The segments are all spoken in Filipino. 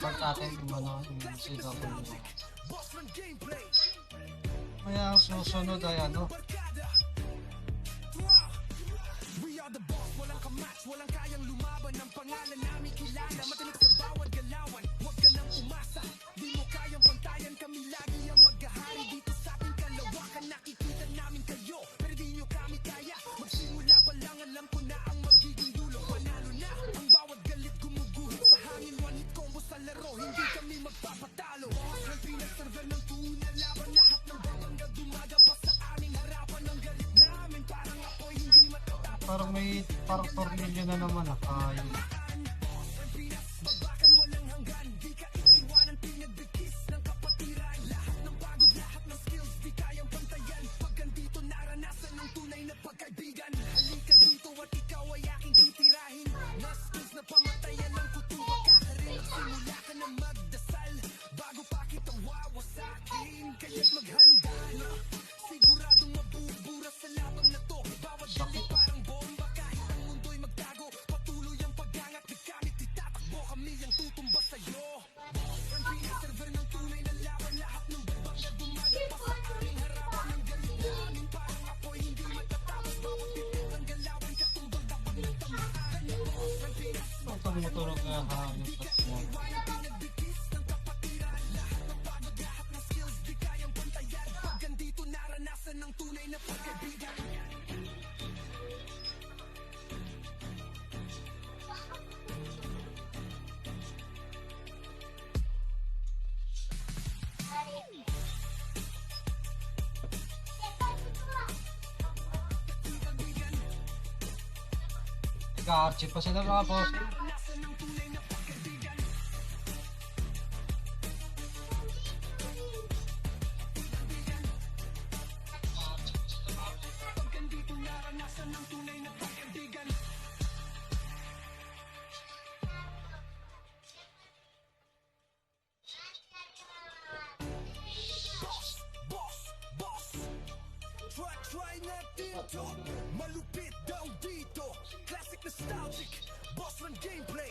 Part natin yung ano, yung CW. Kaya ang susunod ay ano, Walang kayang lumaban ng pangalan namin kilala. Matinik sa bawat galawan, huwag ka nang umasa. Di mo kayang pantayan, kami lagi ang maghahari dito sa ating kalawakan. Nakikita namin kayo, pero di nyo kami kaya. Magsimula pa lang, alam ko na ang magiging dulo. Panalo na, ang bawat galit gumuguhit sa hangin. One hit combo sa laro, hindi kami magpapatalo. Boss, ang pinaserver ng tuna laban. Lahat ng babangga dumaga pa sa aming harapan. Ang galit namin parang apoy, hindi matatapos. parang may, parang tornilyo na naman yun. Babakan walang hanggan, di ka iiwanan. Pinagbigkis ng kapatiran. Lahat ng pagod, lahat ng skills, di kayang pantayan. Pag andito naranasan ng tunay na pagkaibigan. Halika dito at ikaw ay aking titirahin. Na skills na pamatayan ng kutuba ka rin. Simula ka na magdasal bago pa kita wawasakin. Kaya't maghanda na, siguradong mabubura sa labang na to. Bawat galit parang bomba, kahit ang mundo'y magtago. Patuloy ang pag-angat, di kami titatakbo. Kami ang tutumba sa'yo. Ang pinaserver ng tunay na laban. Lahat ng babangga dumaga pa sa aming harapan. Ang galit namin parang apoy, hindi matatapos. Bawat titik ng galawan, katumbang kapag natamaan. Ang pinaserver Ito tumutulog na hangin sa small. pinagbigkis ng kapatiran. Lahat ng pagod, lahat ng skills, di kayang pantayan. Pag andito naranasan ng tunay na pagkaibigan. Nag-archive pa sila mga boss. Naranasan ng tunay na pagkaibigan. Pag andito naranasan ng tunay na pagkaibigan. Boss, try natin to. Malupit daw dito. Classic nostalgic, boss run gameplay.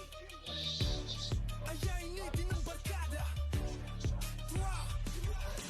Ayainitin ng barkada.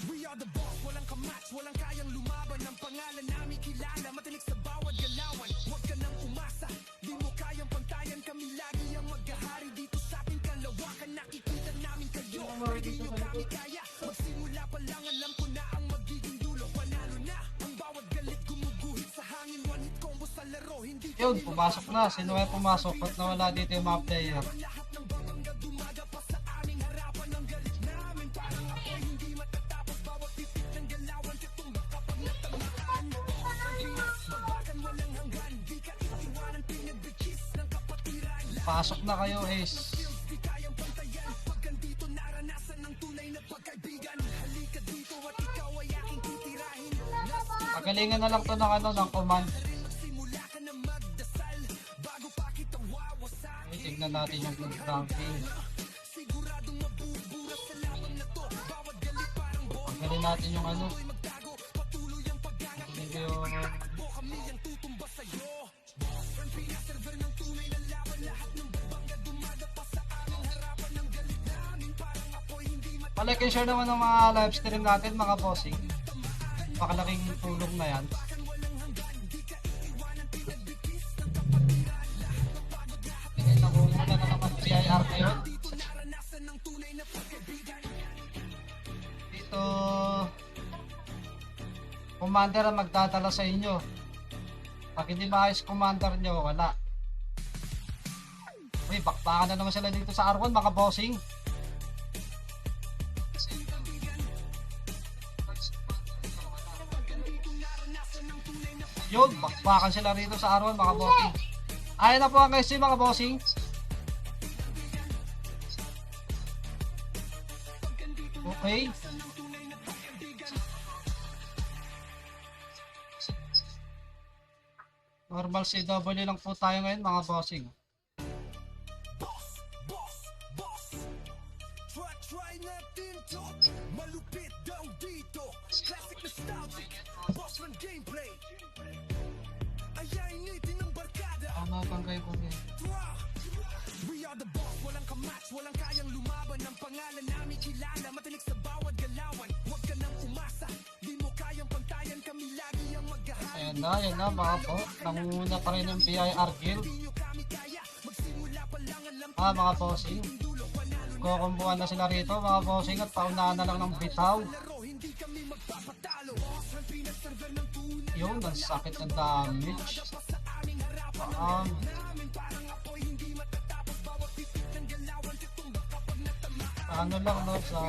We are the boss, walang kamatch, walang kayang lumaban. Ang pangalan namin kilala, matinik sa bawat galawan. Huwag ka nang umasa, di mo kayang pantayan. Kami lagi ang maghahari dito sa ating kalawakan. Nakikita namin kayo, pero di nyo kami kaya. Magsimula pa lang, alam ko na ang magiging dulo. Panalo na, ang bawat galit gumuguhit sa hangin. One hit combo sa laro, hindi Yun, pumasok na. Sino kaya pumasok? Ba't nawala dito yung mga player? lahat ng babangga dumaga pa sa aming harapan. Ang galit namin parang apoy, hindi matatapos. Bawat titik ng galawan, katumbak kapag natamaan. Babakan walang hanggan, di ka iiwanan. Pinagbigkis ng kapatiran. Pasok na kayo, Ace. Skills, di kayang pantayan. Pag andito naranasan ng tunay na pagkaibigan. Halika dito at ikaw ay aking titirahin. Pagalingan na lang to ng ano, ng command. Simula ka na magdasal bago pa kita wawasakin. Tignan natin yung good ranking. Siguradong mabubura sa laban na to. Bawat galit parang bomba. Pagaling natin yung ano. Magtago, patuloy ang pag-angat. Ito yung Takbo kami ang tutumba sa'yo. Ang pinaserver ng tunay na laban. Lahat ng babangga dumaga pa sa aming harapan. Ang galit namin parang apoy, hindi palike and share naman ng mga live stream natin mga bossing. Pakalaking tulong na yan. Nakuha na naman PIR ngayon. Dito commander ang magdadala sa inyo. Pag hindi maayos commander nyo, wala. Uy, bakbakan na naman sila dito sa R1 mga bossing. Yun, bakbakan sila rito sa R1 mga bossing. Ayan na po ang SC mga bossing. Okay. Normal CW lang po tayo ngayon mga bossing. Try natin to. Malupit daw dito. Classic nostalgic, boss run gameplay. Ayainitin ng barkada. Ang napanggay po niya. We are the boss, walang kamatch, walang kayang lumaban. Ang pangalan namin kilala, matinik sa bawat galawan. Huwag ka nang umasa, di mo kayang pantayan, kami lagi ang maghahari. Ayan na mga po. Nangunguna pa rin ng BIR Guild. Di nyo kami kaya, magsimula pa lang alam Mga bossing. Kukumbuhan na sila rito mga bossing at paunahan na lang ng bitaw. laro, hindi kami magpapatalo. Ang pinag-server ng tunay Yun, ang sakit ng damage. sa aming harapan namin, parang apoy hindi matatapos. Bawat titik ng galawan, tutumbak kapag natamaan. Ano lang no, sa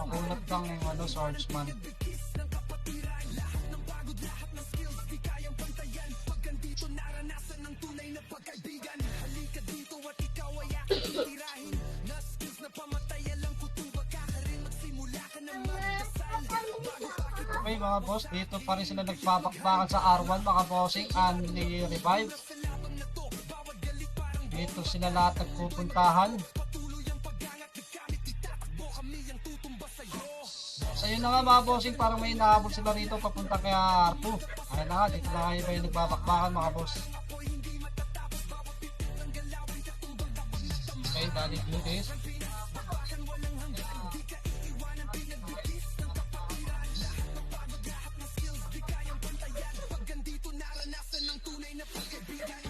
makulat lang yung ano, swordsman. Bigis ng kapatiran, lahat ng pagod, lahat ng skills, di kayang pantayan. Pag andito naranasan ng tunay na pagkaibigan. Halika dito at ikaw ay aking titirahin. Na skills na pamatay, alam ko tuba ka rin. Magsimula ka na magdasal, bago pa kita Okay mga boss, dito pa rin sila nagbabakbakan sa R1 mga bossing, Unli Revive. sa labang na to. Bawat galit parang Dito sila lahat nagpupuntahan. patuloy ang paggangat, di kami titatakbo, kami ang tutumba sa'yo. So yun na nga mga bossing, parang may inaabot sila rito papunta kay R2. Ayun na nga, dito na kayo ba yung nagbabakbakan mga boss. Okay, dali do this. Pag andito naranasan ng tunay na pagkaibigan.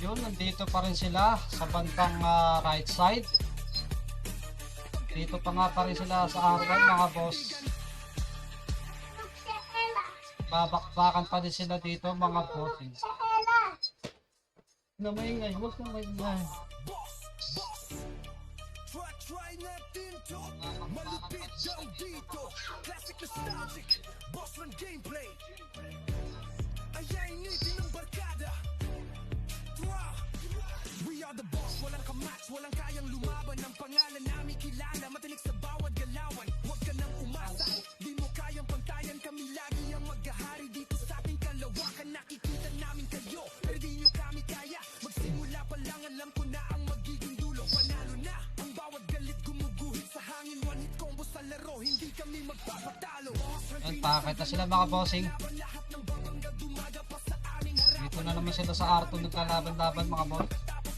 Yun, nandito pa rin sila sa bandang right side. Dito pa nga pa rin sila sa R1 mga boss. Babakbakan pa din sila dito mga bossing. Na maingay, huwag na maingay. Try natin to, malupit daw dito. Classic nostalgic, boss run gameplay. Ayainitin ng barkada. We are the boss, walang kamatch, walang kayang lumaban. Ang pangalan namin kilala, matinik sa bawat galawan. Huwag ka nang umasa, di mo kayang pantayan. Kami lagi ang maghahari dito sa ating kalawakan. Nakikita namin kayo, pero di nyo kami kaya. Magsimula pa lang, alam ko na ang magiging dulo. Panalo na, ang bawat galit gumuguhit sa hangin. One hit combo sa laro, hindi kami magpapatalo. Yan, pakit na sila mga bossing. Lahat ng babangga dumaga pa sa aming harap. Dito na naman sila sa R2 nagkalaban-laban mga boss.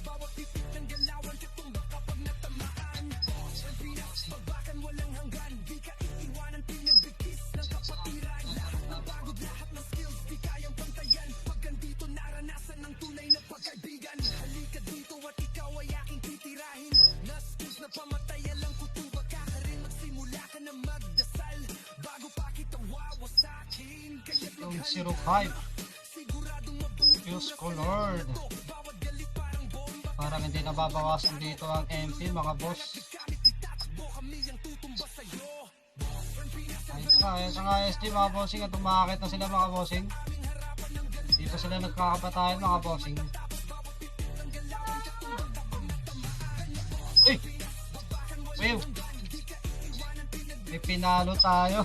Bawat titik ng galawan, tutumbak kapag natamaan. Ang pinakbabakan, walang hanggan. Di ka iiwanan, pinagbigis ng kapatiran. Lahat ng pagod, lahat ng skills, di kayang pantayan. Pag andito naranasan ng tunay na pagkaibigan. Halika dito at ikaw ay aking titirahin. Na skills na pamatay, alam ko tuba ka rin. Magsimula ka na magdasal, bago pa kita wawasakin. Kaya't Yung maghalika 05, siguradong mabubuo Fuse Colored. bawat galit parang bomba. Parang hindi nababawasan dito ang MP mga boss. Kami titatakbo, kami ang tutumba sa'yo. Ayun sa nga SG mga bossing at umakit na sila mga bossing. Dito sila nagkakapatayan mga bossing. Uy! Wait! May pinalo tayo.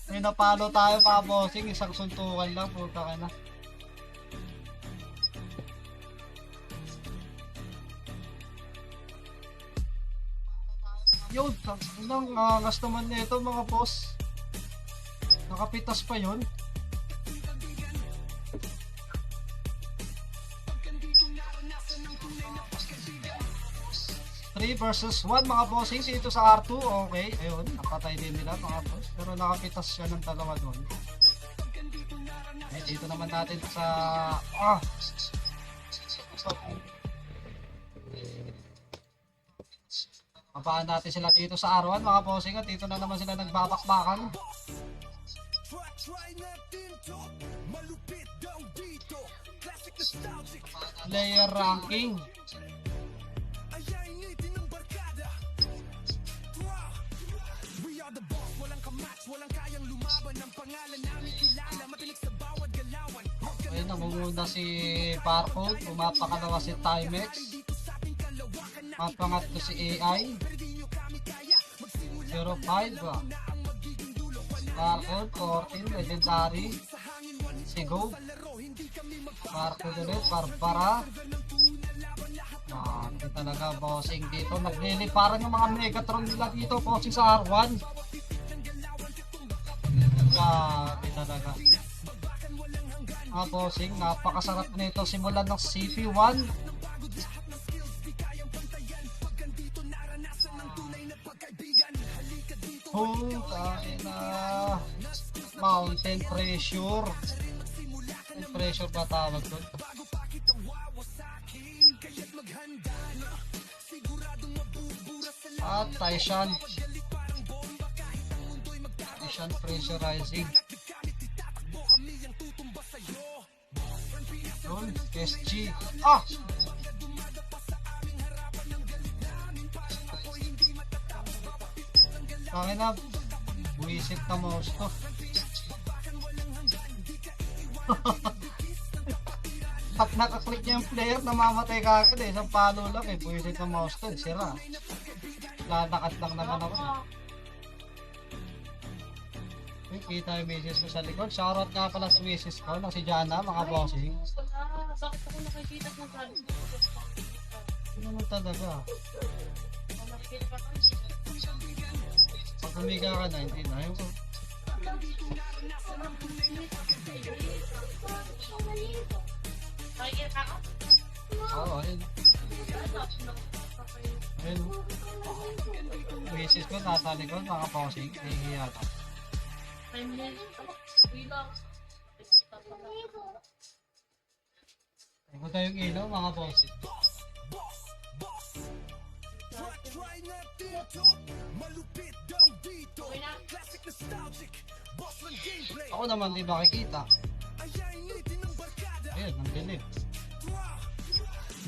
May napalo tayo mga bossing. Isang suntukan lang. Puta ka na. Yun, ang angas naman nito mga boss. Nakapitas pa yun. Three versus 1 mga bossing dito sa R2. Okay, ayun, napatay din nila mga boss. Pero nakapitas siya ng dalawa doon. Dito naman natin sa Mabaan natin sila dito sa R1 mga bossing at dito na naman sila nagbabakbakan. Try natin to, malupit daw dito. Classic nostalgic, Player ranking. ayainitin ng barkada. We are the boss, walang kamatch, walang kayang lumaban. Ang pangalan namin kilala, matinik sa bawat galawan. Huwag ka Ayun, namumuna si Barcode. Pumapakalawa si Timex. dito sa ating kalawakan. Mapangatlo si AI. Pero di nyo kami kaya, magsimula 05 ah. Sparkle, 14, Legendary. Sigo. Sparkle ulit, Barbara. Grabe talaga bossing dito. Nagliliparan yung mga Megatron nila dito bossing sa R1. Grabe talaga. Bossing, napakasarap nito simulan ng CP1. Na mountain pressure. Mountain pressure ba tawag doon? At Taishan pressurizing. Yun, SG. Kaya na, buwisit na mouse to. Pag nakaklik niya yung player, namamatay ka agad eh. Isang palo lang eh, buwisit na mouse to. Sira. Lalakad lang naman ako. Uy, kita yung message ko sa likod. Shoutout nga pala sa message ko na si Jana, mga bossing. Bakit ako nakikita ng galing? Ano naman talaga? Pag humiga ka 99 ko. Oo, ayun. Ayun. Message ko nasa likod, mga bossing. Nahihiya ka. Ayun ko tayong ilaw, mga bossing. Try natin to, malupit daw dito. Classic nostalgic, Bossman gameplay. Ako naman di makikita. Ayainitin ng barkada. Ayun, ang dilim.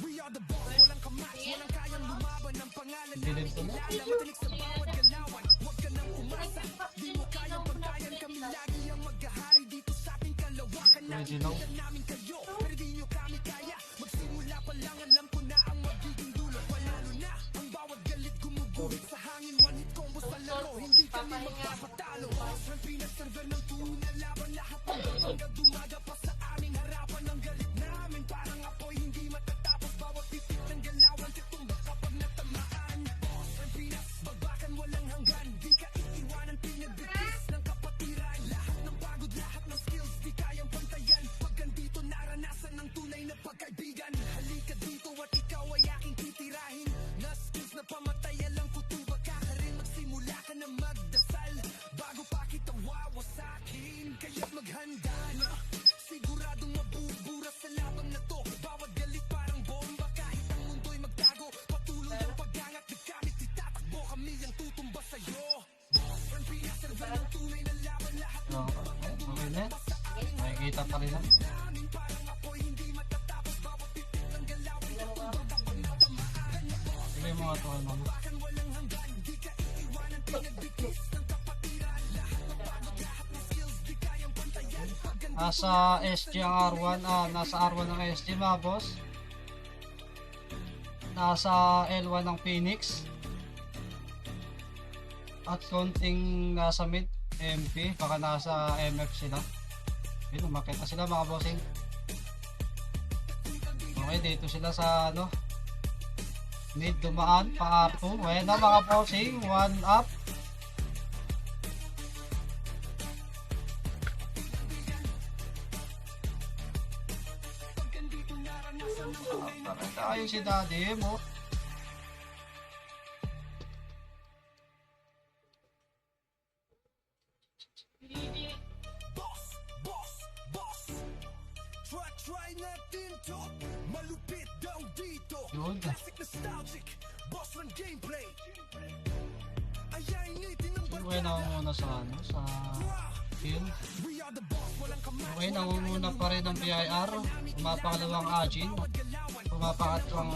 We are the boss, walang kamat, walang kayang lumaban ng pangalan Ang dilim ko na. namin. Matinik sa bawat galawan, huwag ka nang umasa. Di mo kayang pagkayan, kami lagi ang maghahari dito sa ating kalawakan. Medyo low. Nakikita namin kayo, pero di nyo kami kaya. Magsimula pa lang, alam ko na ang magiging dulo. Panalo na, ang bawat galit gumuguhit sa hangin. One hit combo sa laro, hindi kami magpapatalo. Bossman pinaserver ng tunay laban, lahat ng hanggang dumaga pa sa aming harapan. Ang galit namin parang apoy, hindi matatapos. Bawat titik ng galawan, titumba kapag natamaan. Bossman Pinas, bagbakan walang hanggan. Di ka iiwanan, pinagbigis ng kapatiran. Lahat ng pagod, lahat ng skills, di kayang pantayan. Pag andito, naranasan ng tunay na pagkaibigan. Halika dito at ikaw ay aking titirahin. Na skills na pamatay, alam ko tuba ka rin. Magsimula ka na magdasal bago pa kita wawasakin. Kaya't maghanda na, siguradong mabubura sa labang na to. Bawat galit parang bomba, kahit ang mundo'y magtago. Patuloy ang pag-angat, di kami titatakbo. Kami ang tutumba sa'yo. Bossman pinaserver ng tunay na laban. Lahat ng Okay na. Nakikita pa rin lang. namin parang apoy, hindi matatapos. Bawat titik ng galawan, titumba kapag natamaan. Sige mga to, ano. Bakit walang hanggan, di ka iiwanan. Pinagbigis ng kapatiran. Lahat ng pagod, lahat ng skills, di kayang pantayan. Pag Nasa SG ang R1, nasa R1 ang SG mga boss. Nasa L1 ang Phoenix. At konting nasa mid MP, baka nasa MF sila. Yun, umakit na sila mga bossing. Okay, dito sila sa ano, mid dumaan, pa R2. Ayan na mga bossing, 1 up. Parang tayo si Daddy mo. try natin to, malupit daw dito. Yun. Classic nostalgic, Bossman gameplay. Ayainitin ng Okay, nangunguna sa ano, sa kill. We are the boss, walang kamat. Okay, nangunguna pa rin ang PIR. Pumapangalawang Ajin. Pumapangatlong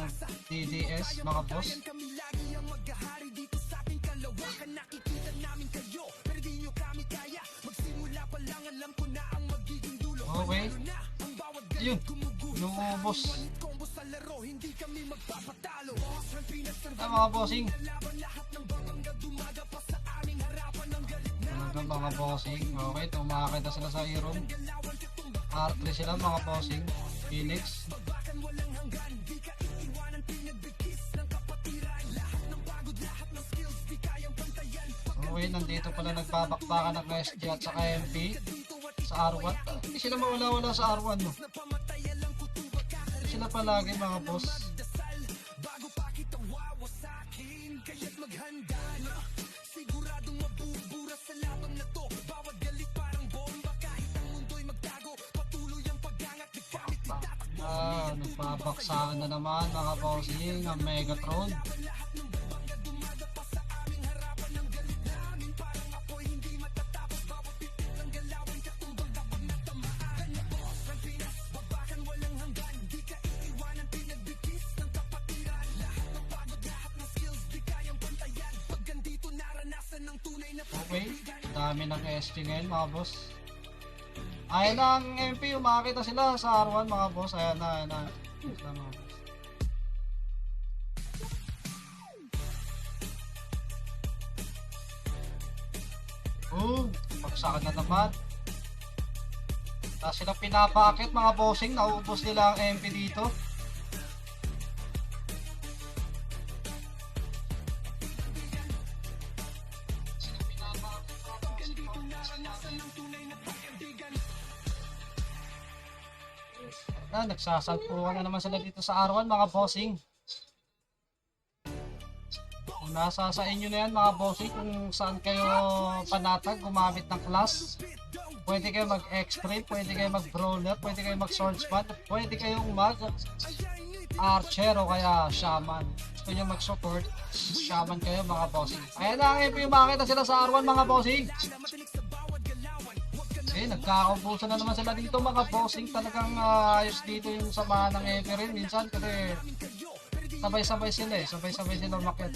DDS, mga boss. Kami lagi ang maghahari dito sa ating kalawakan. Nakikita namin kayo, pero di nyo kami kaya. Magsimula pa lang, alam ko na ang magiging dulo. Okay. Na ang bawat Yun, gumuguhit. lumubos. Combo sa laro, hindi kami magpapatalo. Bossman pinaserve Ah, mga bossing. laban, lahat ng babangga dumaga pa sa amin. Ano mga bossing? Okay, tumakit na sila sa E-room. R3 sila mga bossing. Phoenix. Okay, nandito pala nagbabakbakan ng SG at saka MP sa R1. Hindi sila mawala-wala sa R1, no? Hindi sila palagi mga boss. Nagbabaksakan na naman mga bossing ang Megatron. Okay, dami ng SG ngayon mga boss. Ayan na ang MP, umakita sila sa R1 mga boss. Ayan na, ayan na. Sila mga boss. Pagsakan na naman. Tapos sila pinapakit mga bossing, nauubos nila ang MP dito. Nagsasalpuhan na naman sila dito sa R1 mga bossing. Kung nasa sa inyo na yan mga bossing, kung saan kayo panatag gumamit ng class, pwede kayo mag X-Ray, pwede kayo mag Brawler, pwede kayo mag Swordsman, pwede kayong mag Archer o kaya Shaman. Gusto nyo mag support, Shaman kayo mga bossing. Ayan na ang MP, makita sila sa R1 mga bossing. Nagkakaubusan na naman sila dito mga bossing. Talagang ayos dito yung samahan ng EP rin minsan kasi sabay-sabay sila sabay-sabay sila umakyat.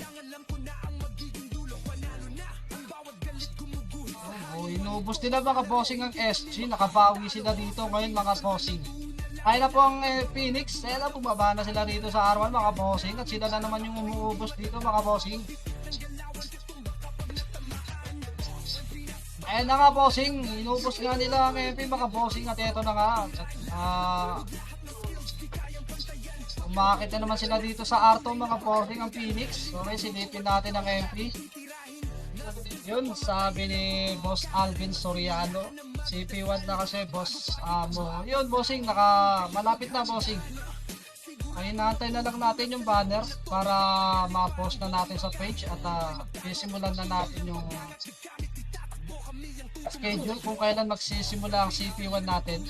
Inubos nila mga bossing ang SG. Nakabawi sila dito ngayon mga bossing. Ay na po ang Phoenix. Ayan na, bumaba na sila dito sa R1 mga bossing. At sila na naman yung umuubos dito mga bossing. Ayan na nga bossing, inubos nga nila ang MP mga bossing at eto na nga. Umakit na naman sila dito sa R2 mga bossing ang Phoenix. Okay, silipin natin ang MP. Yun, sabi ni Boss Alvin Soriano. CP1 na kasi Boss Amo. Yun bossing, malapit na bossing. Ay, inaantay na lang natin yung banner para ma-post na natin sa page at sisimulan na natin yung schedule kung kailan magsisimula ang CP1 natin.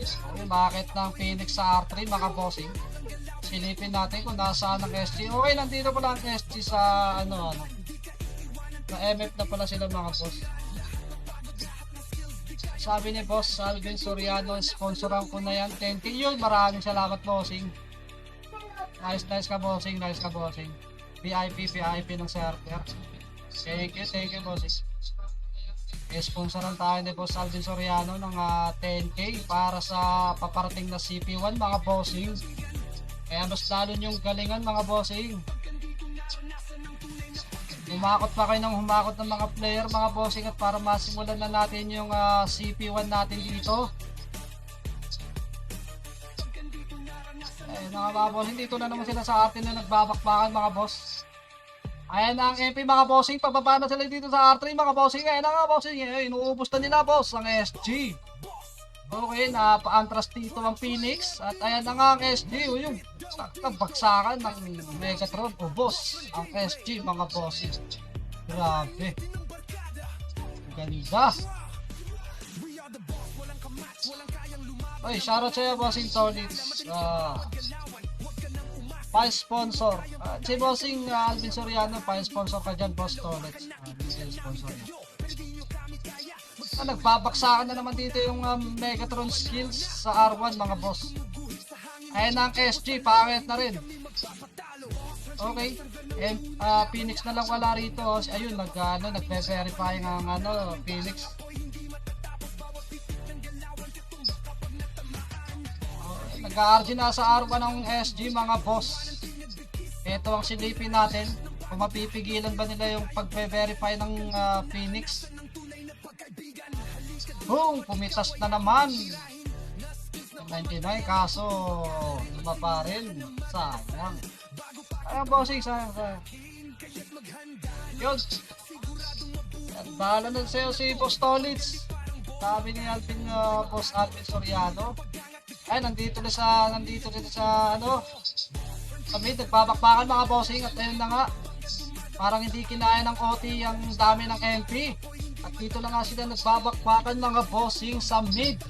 Okay, bakit ng Phoenix sa R3 mga bossing? Silipin natin kung nasaan ang SG. Okay, nandito pala ang SG sa sa MF na pala sila mga boss. Sabi ni Boss Alvin Soriano, sponsoran ko na yan 10k. Yun, maraming salamat bossing. Nice ka bossing, nice ka bossing. VIP ng server. Thank you bossing. Sponsoran tayo ni Boss Alvin Soriano ng 10k para sa paparating na CP1 mga bossing. Kaya mas lalo yung galingan mga bossing. Humakot pa kayo ng humakot ng mga player mga bossing at para masimulan na natin yung CP1 natin dito. Ayun mga bossing, dito na naman sila sa atin na nagbabakbakan mga boss. Ayan na ang MP mga bossing, pababa na sila dito sa R3 mga bossing. Ayan na nga bossing, inuubos na nila boss ang SG. Okay, napaantras dito ang Phoenix. At ayan na nga ang SG, yung bagsakan ng Megatron. Ubos ang SG mga bossing. Grabe. Ganda. Ay, shoutout sa'yo bossing Tolitz. Pa-sponsor. Si bossing Alvin Soriano, pa-sponsor ka dyan boss Tolitz. Sponsor niya. Nagbabaksakan na naman dito yung Megatron skills sa R1 mga boss. Ayan ang SG, pangit na rin. Okay, Phoenix na lang wala rito. Ayun, nagve-verify ng Phoenix. Nag-RG na sa R1 ng SG mga boss. Ito ang silipin natin Kung mapipigilan ba nila yung pagbe-verify ng Phoenix. Boom! Pumitas na naman. 99 kaso luma pa rin. Sayang. Ayun bossing, sayang. Yun. Bahala na sa'yo si Boss Tolitz. Sabi ni Alvin, Boss Alvin Soriano. Ay, nandito rin sa sa mid, nagbabakbakan mga bossing at ayun na nga. Parang hindi kinaya ng OT ang dami ng MP. At dito na nga sila nagbabakbakan mga bossing sa mid.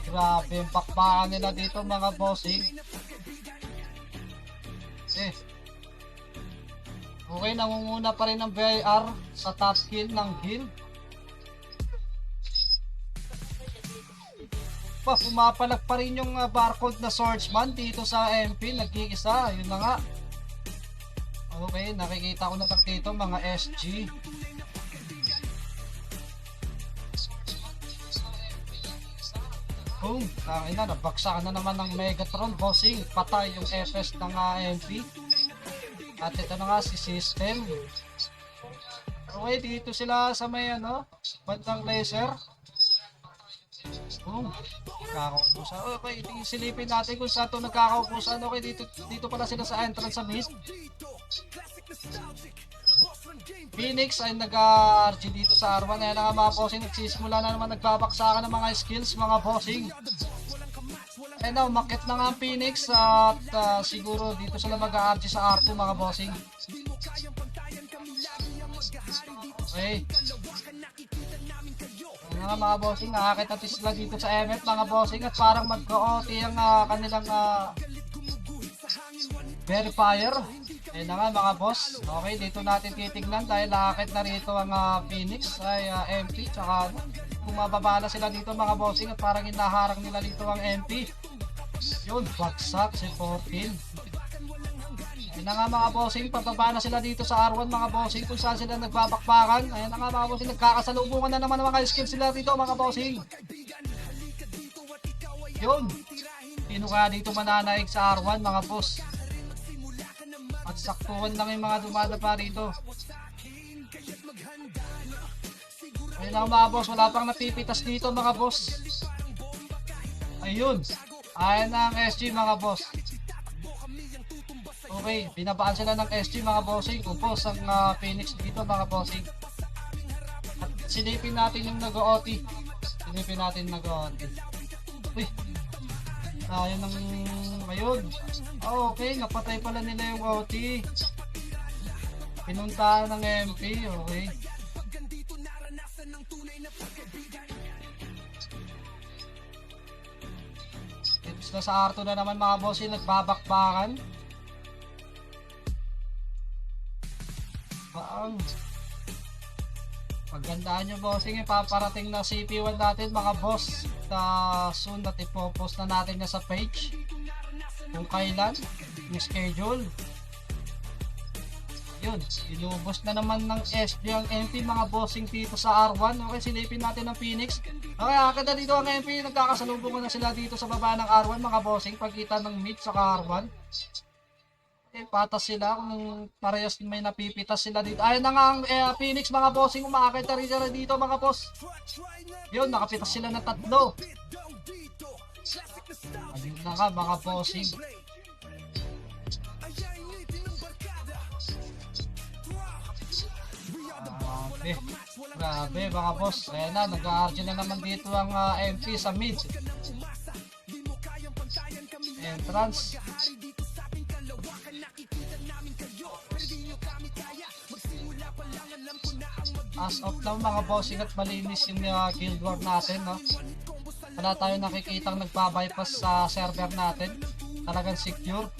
Grabe yung bakbakan nila dito mga bossing. Okay, nangunguna pa rin ang VIR sa top kill ng guild. Pumapalag pa rin yung barcode na swordsman dito sa MP, nag-iisa, yun na nga. Okay, nakikita ko na dito mga SG. Boom, tangin na, nabaksakan na naman ng Megatron, bossing, patay yung FS ng MP. At ito na nga si System. Okay, dito sila sa may bandang laser. Boom. Nakakaupusan. Okay, silipin natin kung saan ito nagkakaupusan. Okay, dito pala sila sa entrance sa mist. Phoenix ay nag-RG dito sa R1. Ayan na nga mga bossing, nagsisimula na naman nagbabaksakan ng mga skills mga bossing. Ayan na, umakit na nga ang Phoenix at siguro dito sila mag-RG sa R2 mga bossing. Okay. Ayan nga mga bossing, nakakit natin sila dito sa MF mga bossing at parang mag-OT ang kanilang verifier. Ayan na nga mga boss. Okay, dito natin titignan dahil nakakit na rito ang Phoenix ay MP tsaka bumababa na sila dito mga bossing at parang inaharang nila dito ang MP. Yun, bagsak si 14. Ayan na nga mga bossing, pababa na sila dito sa R1 mga bossing kung saan sila nagbabakbakan. Ayan na nga mga bossing, nagkakasalubungan na naman ang mga skills sila dito mga bossing. Yun, sino kaya dito mananaig sa R1 mga boss? At saktuhan lang yung mga dumadapa rito. Ayun lang mga boss, wala pang napipitas dito mga boss. Ayun, ayan na ang SG mga boss. Okay, binabaan sila ng SG mga bossing. Upos ang Phoenix dito mga bossing. At silipin natin yung nag-OT. Silipin natin nag-OT. Uy, ayun ang ayun. Okay, napatay pala nila yung OT. Pinuntahan ng MP, okay. Dito sila sa R2 na naman mga bossing, nagbabakbakan. Pagandaan nyo bossing, paparating na CP1 natin mga boss soon at ipopost na natin na sa page kung kailan yung schedule. Yun, inubos na naman ng SG ang MP mga bossing dito sa R1. Okay, silipin natin ang Phoenix. Okay, akada dito ang MP, nagkakasalubungan na sila dito sa baba ng R1 mga bossing, pagkita ng mid sa R1. Patas sila kung parehas may napipitas sila dito. Ayun na nga ang Phoenix mga bossing, umakit na rin sila dito mga boss. Yun, nakapitas sila ng 3. Ayun na nga mga bossing. Grabe mga boss. Ayun na, nag-argue na naman dito ang MP sa mid. Entrance. As of now mga bossing at malinis yung guild war natin, no? Wala tayo nakikitang nagbabypass sa server natin. Talagang secure.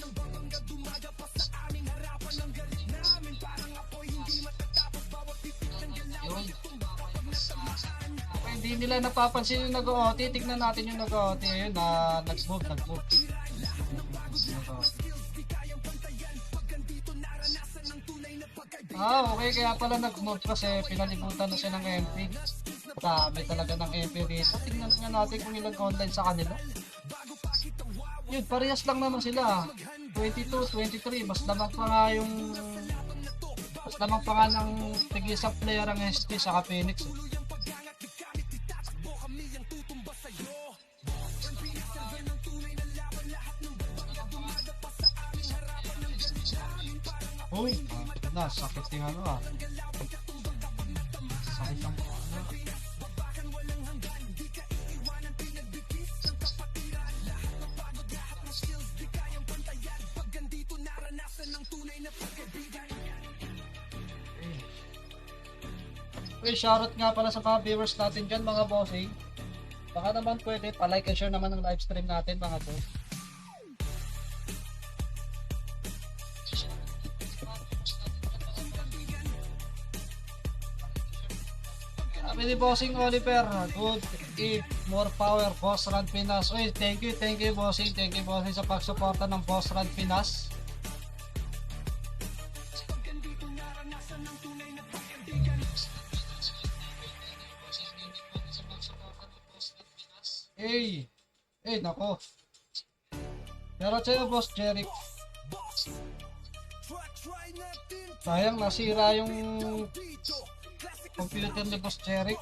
Yun. Okay, hindi nila napapansin yung nag-OT. Tignan natin yung nag-OT. Ayun, nag-move. Okay, kaya pala nag-move kasi pinalibutan na siya ng MP. Dami talaga ng MP rito. Tingnan nga natin kung ilang online sa kanila. Yun, parehas lang naman sila. 22, 23. Mas lamang pa nga yung... Mas lamang pa nga ng tig-isang player ang ST saka Phoenix. Eh. Uy, sakit yung ano ah. Sakit ang ano. Uy, shoutout nga pala sa mga viewers natin dyan mga bossing. Baka naman pwede, pa-like and share naman ng live stream natin mga boss. Sabi ni Bossing Oliver, good if more power, Boss Run Pinas. Uy, thank you Bossing, sa pagsuporta ng Boss Run Pinas. Nako. Pero sa'yo, Boss Jeric. Sayang, nasira yung computer ni Boss Jeric.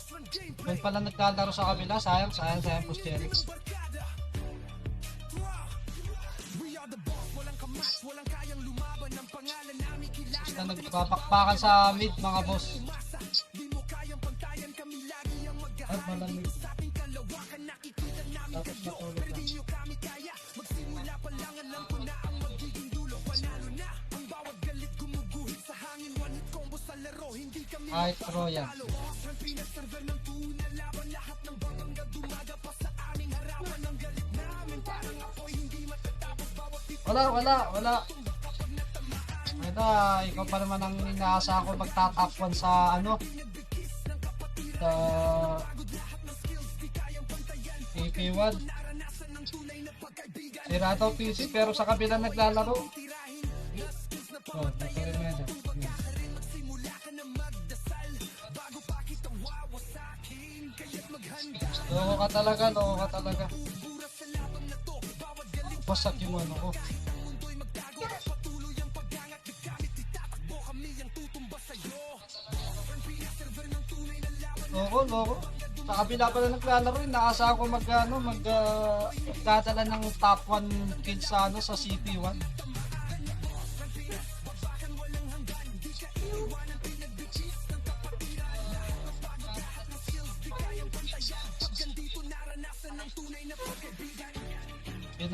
Doon pala naglalaro sa kabila. Sayang, Boss Jeric. Basta nagpapakpakan sa mid, mga boss. At malamig. Tapos matulog lang. Kahit Royal. Wala. Ito, ikaw pa naman ang inaasa ko magtatap 1 sa ano. Sa AP1. Sira daw PC pero sa kabila naglalaro. Oh, loko ka talaga. Wasak yung ano ko. Loko. Sa kabila pala naglalaro, nakasa ako magdadala ng top 1 kill sa ano sa CP1. Hindi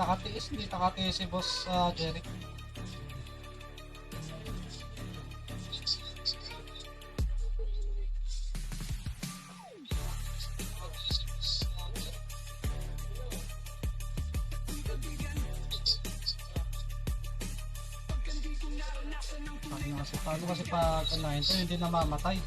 nakatiis si Boss Jeric. Paano kasi pag kanahin ito, hindi namamatay.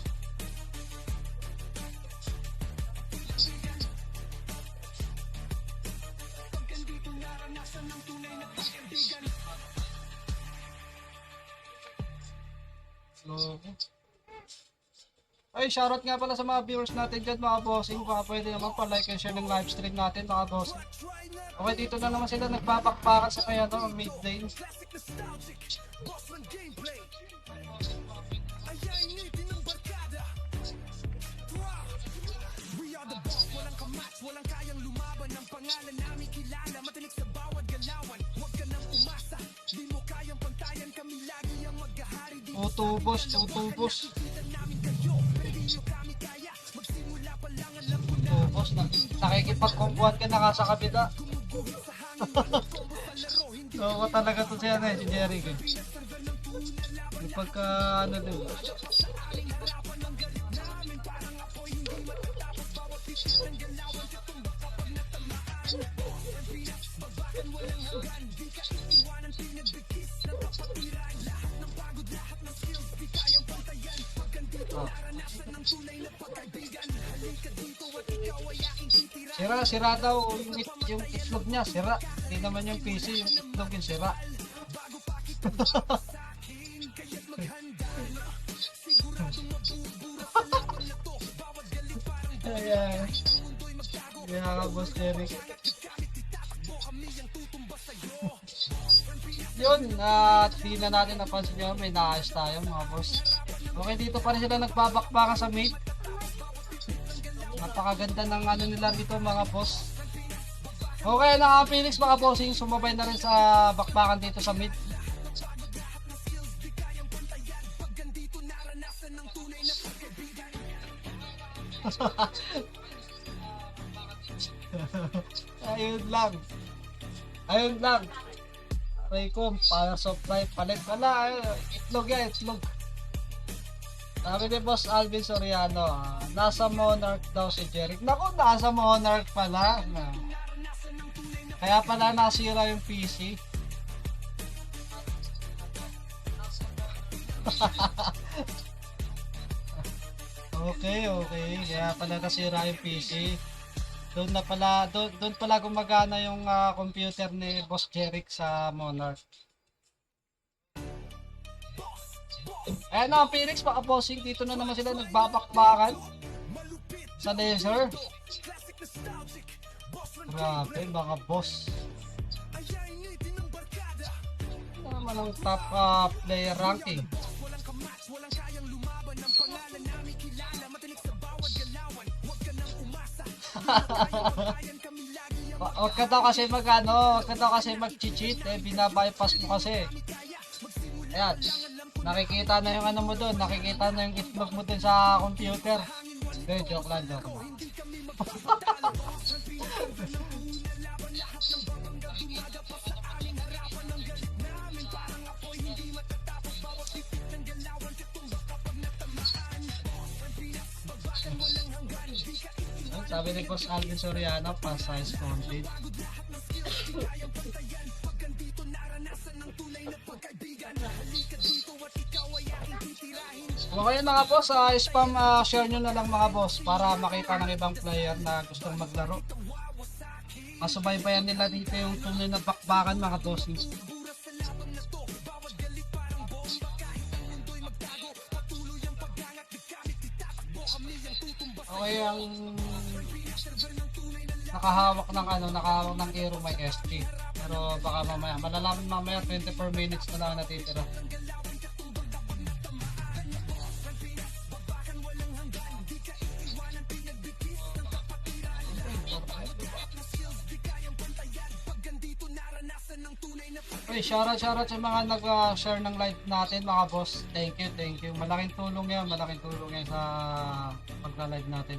Ay, shoutout nga pala sa mga viewers natin dyan mga bossing. Baka pwede naman pa-like and share ng live stream natin mga bossing. Okay, dito na naman sila nagpapakpakan sa kaya no, mid lane. Tutubos. Tutubos na. Nakikipagkumpuhan ka na ka sa kabila. So, talaga to siya na si Jeric eh. Yung pagka ano din. Sira daw yung itlog niya, sira. Hindi naman yung PC, yung itlog yung sira. Ayan. Kaya ka, Boss Jeric. Yun, at di na natin napansin nyo, may naayos tayo mga boss. Okay, dito pa rin sila nagbabakbakan sa mid. Napakaganda ng ano nila dito mga boss. Okay, naka-Phoenix mga bossing, sumabay na rin sa bakbakan dito sa mid. Ayun lang. Ayun lang. Raycom, power supply, palit wala. Itlog yan, itlog. Sabi ni Boss Alvin Soriano, nasa Monarch daw si Jeric. Naku, nasa Monarch pala. Kaya pala nasira yung PC. Okay, okay. Kaya pala nasira yung PC. Doon pala gumagana yung computer ni Boss Jeric sa Monarch. Ayan na ang Phoenix, mga bossing. Dito na naman sila nagbabakbakan sa laser. Grabe mga boss. Ito naman ang top player ranking. Huwag ka daw kasi mag-cheat eh, binabypass mo kasi. Ayan, nakikita na yung ano mo doon, nakikita na yung itlog mo doon sa computer. Okay, joke lang. Sabi ni Boss Alvin Soriano, pa-size content. Okay mga boss, spam share nyo na lang mga boss para makita ng ibang player na gustong maglaro. Masubaybayan nila dito yung tunay na bakbakan mga boss. Okay, ang nakahawak ng Aero may SG. Pero baka malalaman mamaya 24 minutes na lang natitira. Okay, shoutout sa mga nag-share ng live natin mga boss. Thank you. Malaking tulong yan sa pagla-live natin.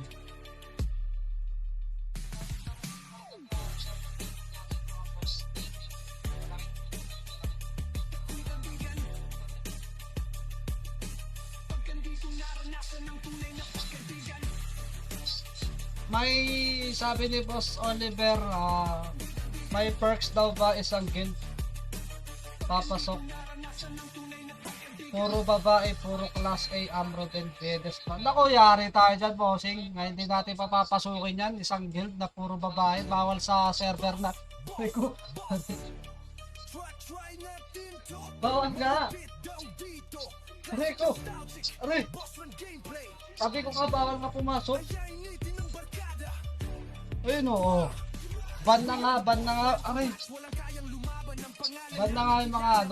May sabi ni Boss Oliver, may perks daw ba isang guild? Papasok. Puro babae, puro class A, Amro din, Bedes pa. Naku, yari tayo dyan, bossing. Ngayon hindi natin papapasukin yan. Isang guild na puro babae. Bawal sa server na. Bawal nga. Rico. Aray. Sabi ko ka, bawal nga pumasok. Ayun o. Ban na nga. Aray. Ban na nga yung mga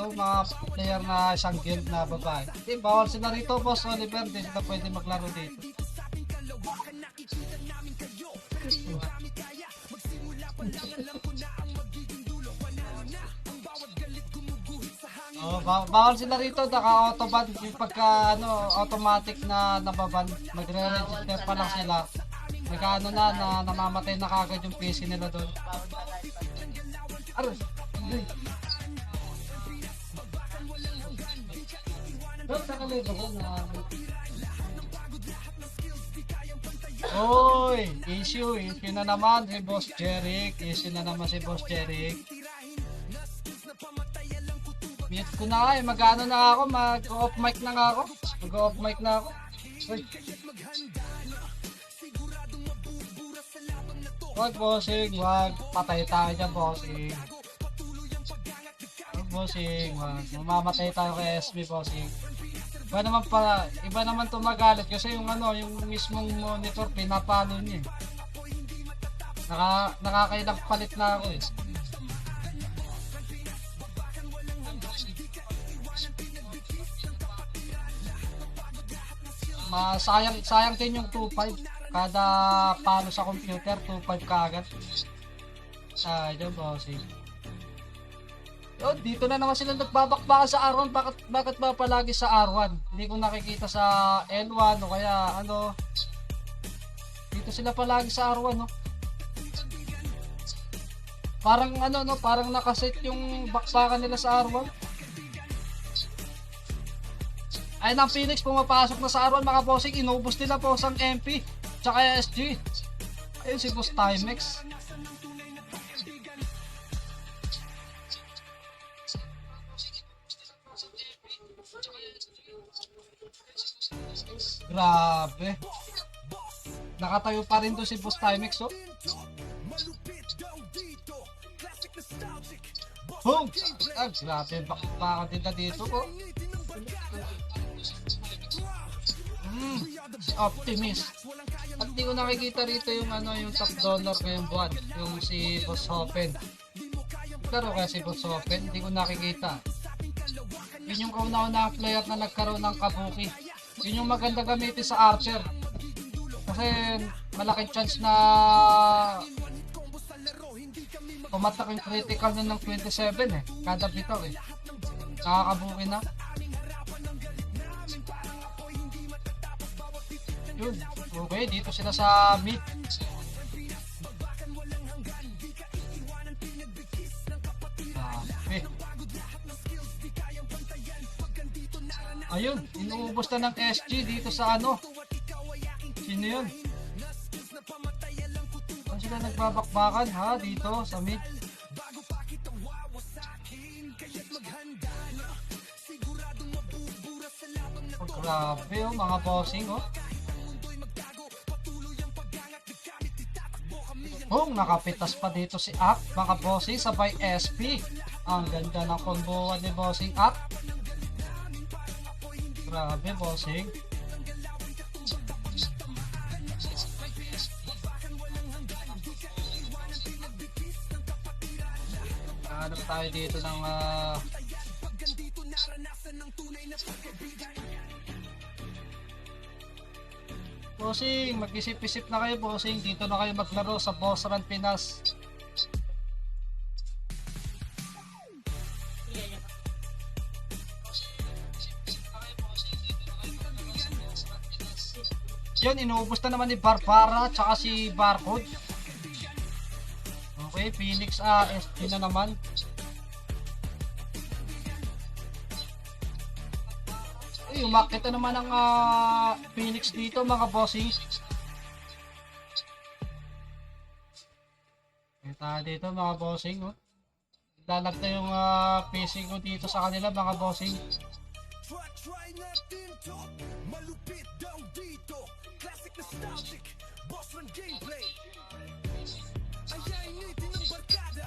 player na isang guild na babae. Hindi, bawal sila rito, Boss Oliver. Hindi sila pwede maglaro dito. Bawal sila rito, naka-autoban. Yung pagka automatic na nababan, magre-register pa lang sila. Nagkaano na namamatay na kagad yung PC nila doon. Aray! Doon sa kalito ko na... Oy! Issue na naman si Boss Jeric. Mute ko na nga mag-ano na ako, mag-off mic na nga ako. Uy. Wag bossing, wag. Patay tayo dyan bossing. Wag. Mamamatay tayo kay SB bossing. Iba naman to magalit kasi yung ano, yung mismong monitor pinapalo niya. Nakakailang palit na ako eh. Sayang din yung 2.5 kada palo sa computer, 2.5 kaagad. Dyan bossing. Yun, dito na naman sila nagbabakbakan sa R1. Bakit ba palagi sa R1? Hindi ko nakikita sa L1 o kaya ano. Dito sila palagi sa R1, no? Parang ano, no? Parang nakaset yung bakbakan nila sa R1. Ayun ang Phoenix, pumapasok na sa R1 mga bossing. Inubos nila po ang MP tsaka SG. Ayun si Boss Timex. Grabe. Nakatayo pa rin to si Boss Timex, oh. Boom! Grabe, bakit din na dito, oh. Optimist. At di ko nakikita rito yung ano, yung top donor ngayong buwan, yung si Boss Hopen. Pero kasi Boss Hopen, hindi ko nakikita. Yun yung kauna-una player na nagkaroon ng kabuki. Yun yung maganda gamitin sa Archer. Kasi malaking chance na pumatak yung critical na ng 27 eh. Kada bitaw eh. Nakakabuki na. Yun. Okay, dito sila sa mid. Ayun, inuubos na ng SG dito sa ano. Sino yun? Saan sila nagbabakbakan ha? Dito sa mid. Oh, grabe oh, mga bossing oh. Oh, nakapitas pa dito si Ak, mga bossing, sabay SP. Ang ganda ng combo ni bossing Ak. Grabe, bossing. Hanap tayo dito ng bossing, mag-isip-isip na kayo bossing. Dito na kayo maglaro sa Boss Run Pinas. Yun, inuubos na naman ni Barbara tsaka si Barcode. Okay, Phoenix SG na naman. Ay, umakit na naman ang Phoenix dito mga bossing. Kita dito mga bossing. Oh. Lalag na yung PC ko dito sa kanila mga bossing. Try natin to, malupit daw dito. Classic nostalgic, boss run gameplay. Ayainitin ng barkada.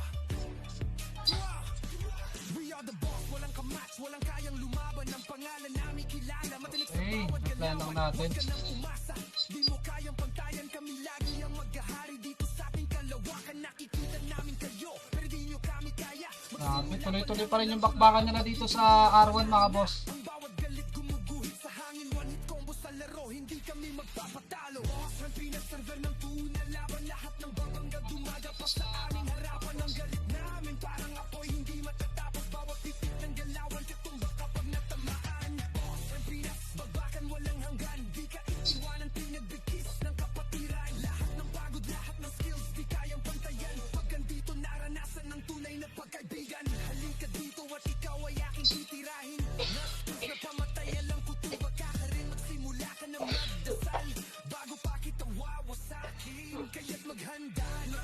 We are the boss, walang kamatch, walang kayang lumaban. Ang pangalan namin kilala, matinig sa bawat galawan. Huwag ka nang umasa, di mo kayang pantayan. Kami lagi ang maghahari dito sa ating kalawakan. Nakikita namin kayo, pero di nyo kami kaya. Grabe, tuloy-tuloy pa rin yung bakbakan nila dito sa R1 mga boss. Bawat galit gumuguhit sa hangin, one hit combo sa laro, hindi kami magpapatalo. Boss Run Pinas, server ng tuna, laban lahat ng babangga, dumaga pa sa aming harapan. Ang galit namin parang apoy, hindi matatapos. Bawat titik ng galawan, katumbak kapag natamaan. Boss Run Pinas, babakan walang hanggan, di ka iiwanan, pinagbigkis ng kapatiran. Lahat ng pagod, lahat ng skills, di kayang pantayan. Pag andito, naranasan ng tunay na pagkaibigan. Halika dito at ikaw ay aking titirahin. Nastos na pamatayan lang kuto, baka ka rin magsimula ka na magdasal. Bago pa kita wawasakin, kaya't maghanda na.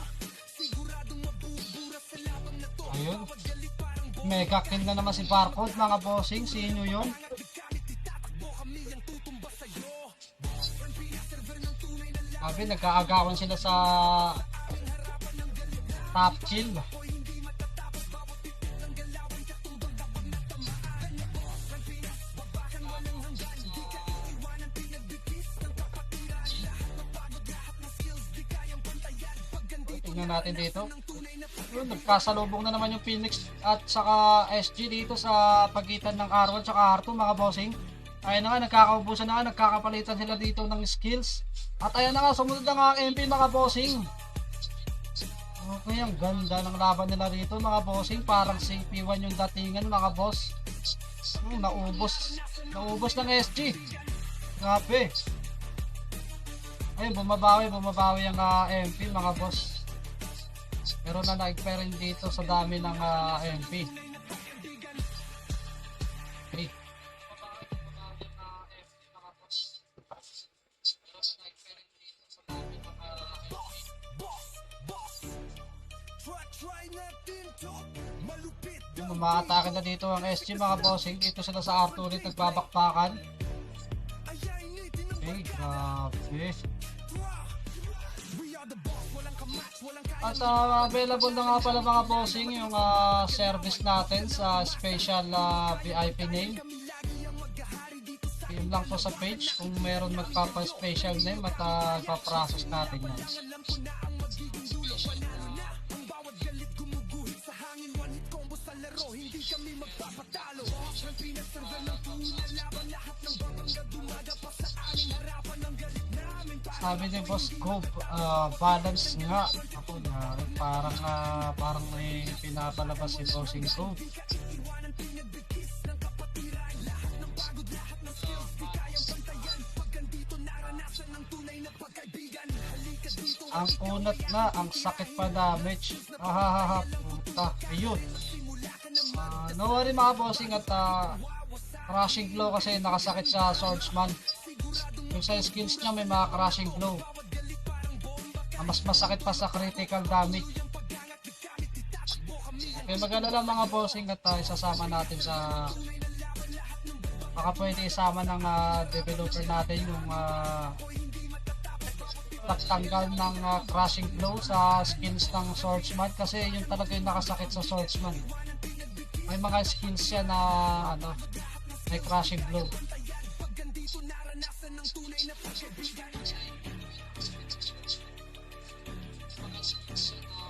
Siguradong mabubura sa labang na to. Ayun. Bawat galit parang Mega kill na naman si Barcode mga bossing. Sino yun? gamit, itatakbo kami ang tutumba sa'yo. Boss Run Pinas, server ng tunay na laban. Sabi, nagkaagawan sila sa top kill. Hindi matatapos, bawat titik ng galawan, katumbang kapag natamaan. Boss Run Pinas, babakan walang hanggan, tingnan natin dito. Yun, nagkasalubong na naman yung Phoenix at saka SG dito sa pagitan ng R1 at R2 mga bossing. Ayun na nga, nagkakaubusan na nga, nagkakapalitan sila dito ng skills. At ayun na nga, sumunod na nga ang MP mga bossing. Okay, ang ganda ng laban nila dito mga bossing. Parang CP1 yung datingan mga boss. Naubos ng SG. Grabe. Ayun, bumabawi ang MP mga boss. Pero na pa rin dito sa dami ng MP. Okay. Yung umaatake na dito ang SG mga bossing. Dito sila sa R2 ulit nagbabakbakan. Okay, grabe. At available na nga pala mga bossing yung service natin sa special VIP name. Yun lang po sa page kung meron magpapa-special name at ipaprocess natin yan. Sabi ni Boss Gob, balance nga. Ako na, parang may pinapalabas si Bossing Gob. Ang unat na, ang sakit pa damage. Ahahaha, puta. Ayun. No worry mga bossing at crushing blow kasi nakasakit sa swordsman. Yung sa skills niya may mga crushing blow. Mas masakit pa sa critical damage. Okay, mag-alala mga bossing at isasama natin sa baka pwede isama ng developer natin yung pagtanggal ng crushing blow sa skills ng swordsman kasi yun talaga yung nakasakit sa swordsman. May mga skills siya na may crushing blow.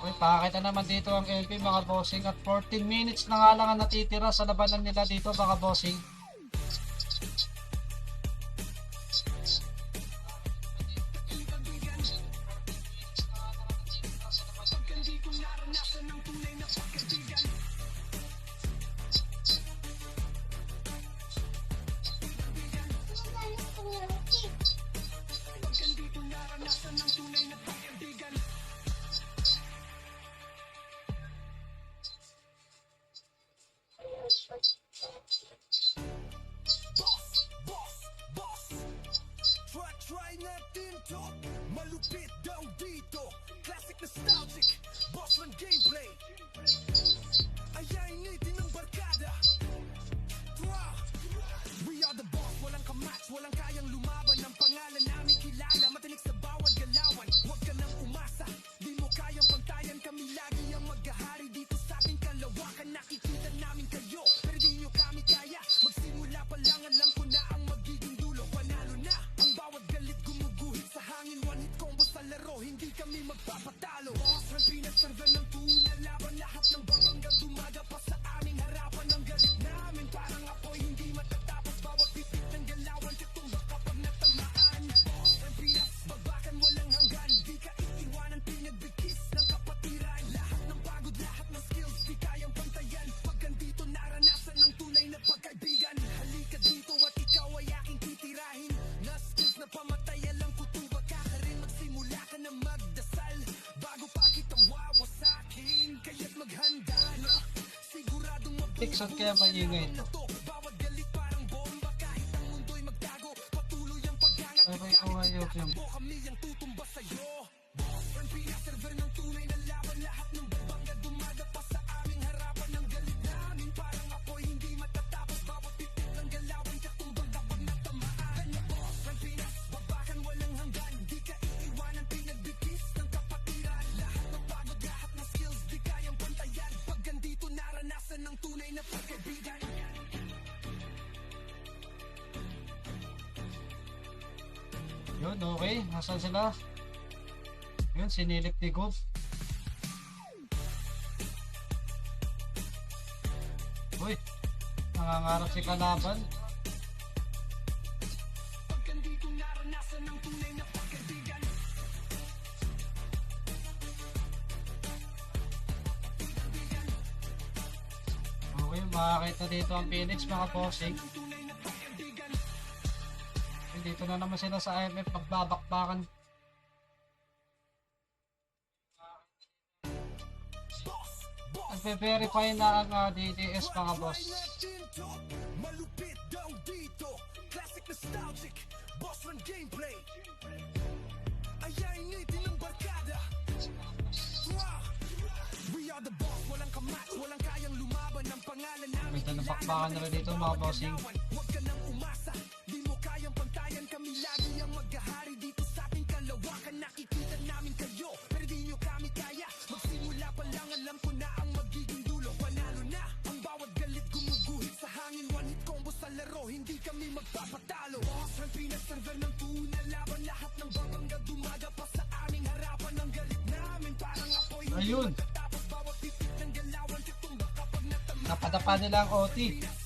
Okay, pakita naman dito ang MP mga bossing at 14 minutes na nga lang ang natitira sa labanan nila dito mga bossing. Try natin to, malupit daw dito. Classic nostalgic, boss run gameplay. Ayainitin ng barkada. We are the boss, walang kamatch, walang kayang lumaban. Ang pangalan namin kilala, matinik sa bawat galawan. Huwag ka nang umasa, di mo kayang pantayan. Kami lagi ang maghahari dito sa ating kalawakan. Nakikita namin kayo, pero di nyo kami kaya. Magsimula pa lang, alam ko na ang magiging dulo. Panalo na, ang bawat galit gumuguhit sa hangin. One hit combo sa laro, hindi kami magpapatalo. Boss, ang pinaserve ng tuna, laban lahat ng babangga. Dumaga pa sa aming harapan. Ang galit namin parang apoy, hindi matatapos. Bawat pitik ng galawan, katumba kapag natamaan. Boss, ang pinas, babakan walang hanggan. Di ka iiwanan, pinagbigkis ng kapatiran. Lahat ng pagod, lahat ng skills, di kayang pantayan. Pag andito, naranasan ng tunay na pagkaibigan. Halika dito at ikaw ay aking titirahin. Na skills na pamatay, alam ko tuba ka rin. Magsimula ka na magdasal bago pa kita wawasakin. Kaya't maghanda na, siguradong Tikson kaya maingay ito. bawat galit parang bomba. Kahit ang mundo'y magtago, patuloy ang paggangat. Sabay ko ngayon yung Kami ang tutumba sa'yo. Boss, ang pinaserver ng tunay na laban. Lahat ng babangga dumaga pa sa aming harapan. Ang galit namin parang apoy, hindi matatapos. Bawat pitik ng galawan, katumbang kapag natamaan. Boss, ang pinas, babakan walang hanggan. Di ka iiwanan, pinagbigkis ng kapatiran. Lahat ng pagod, lahat ng skills, di kayang pantayan. Pag andito, naranasan ng tunay na pagkaibigan. yun, okay. Nasaan sila? Yun, sinilip ni Gob. Uy, nangangarap si kalaban. Okay, makakita dito ang Phoenix mga bossing. Dito na naman sila sa IMF pagbabakbakan. Nagpe-verify na ang DDS mga boss. Malupit daw dito, classic nostalgic, boss run gameplay. Ayain ngitin ng barkada. We are the boss, walang kamatch, walang kayang lumaban. Ang pangalan namin Ito na bakbakan na rin dito mga bossing. huwag ka nang umasa, di mo kayang pantayan. Kami lagi ang maghahari dito sa ating kalawakan. Nakikita namin kayo, pero di nyo kami kaya. Magsimula pa lang, alam ko na ang magiging dulo. Panalo na, ang bawat galit gumuguhit sa hangin. One hit combo sa laro, hindi kami magpapatalo. Boss, ang pinaserver ng tuna, laban lahat ng babangga dumaga pa sa aming harapan. Ang galit namin parang apoy. Ayun, Tapos bawat titik ng galawan, titumba kapag natama. napadapa nila ang OT.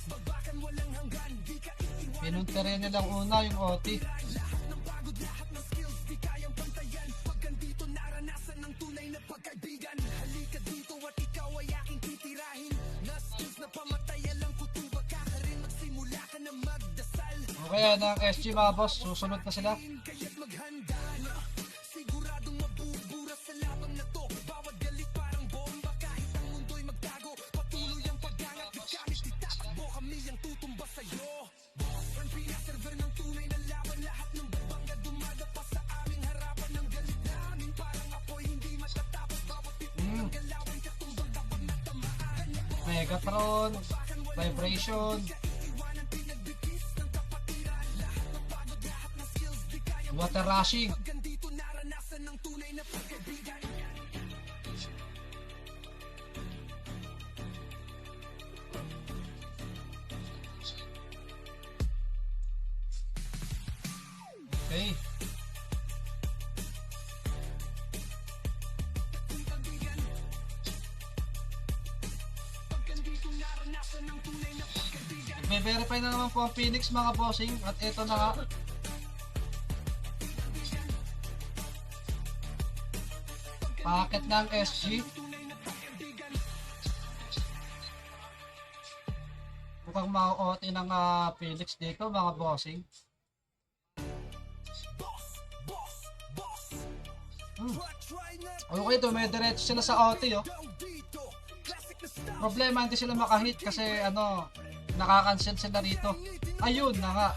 Babakan walang hanggan, di ka iiwan. Pinunta rin nilang una yung OT. Lahat ng pagod, lahat ng skills, di kayang pantayan. Pag andito, naranasan ng tunay na pagkaibigan. Halika dito at ikaw ay aking titirahin. Na skills na pamatayan lang kutuba ka rin. Magsimula ka na magdasal. Okay, yan ang SG mga boss. Susunod na sila. Kaya't maghanda na. Siguradong mabubura sa labang na to. Bawat galit parang bomba. Kahit ang mundo'y magtago, patuloy ang pag-angat. Di kami titatakbo, kami ang tutumba sa'yo. Ang pinaserver ng tunay na laban. Lahat ng babangga dumaga pa sa aming harapan. Ang galit namin parang apoy, hindi matatapos. Bawat titik ng galawan, katumbang kapag natamaan. Megatron, Vibration, Iwanan pinagbigis ng kapatiran. Lahat ng pagod, lahat ng skills, di kayang Water Rushing. pag andito, naranasan ng tunay na pagkaibigan. Okay. May-verify na naman po ang Phoenix mga bossing. At ito na nga. Packet ng SG. Mukhang ma-OT ng Phoenix dito mga bossing. Okay, dumediretso sila sa OT oh. Problema hindi sila makahit kasi ano, nakakancel sila rito. Ayun na nga.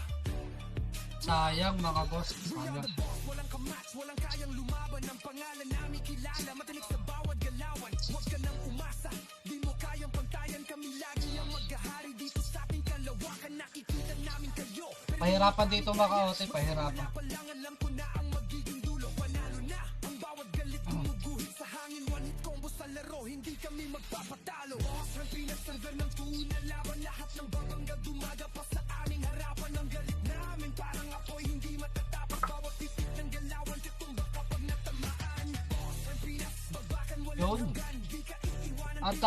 Sayang mga boss. Sayang. Walang kamatch, walang kayang lumaban. Ang pangalan namin kilala, matinik sa bawat galawan. Huwag ka nang umasa, di mo kayang pantayan. Kami lagi ang maghahari dito sa ating kalawakan. Nakikita namin kayo, pero Pahirapan dito mga OT, pahirapan. pa lang alam ko na ang magiging dulo. Panalo na, ang bawat galit gumuguhit sa hangin. One hit combo sa laro, hindi kami magpapatalo. Boss, ang pinaserver ng tuna, laban lahat ng babangga dumaga pa sa aming harapan. Ang galit namin parang apoy, hindi matatapos. Bawat titik ng galawan, titumba kapag natamaan. Boss, ang pinas, babakan walang Yun. hanggan, di ka iiwanan. At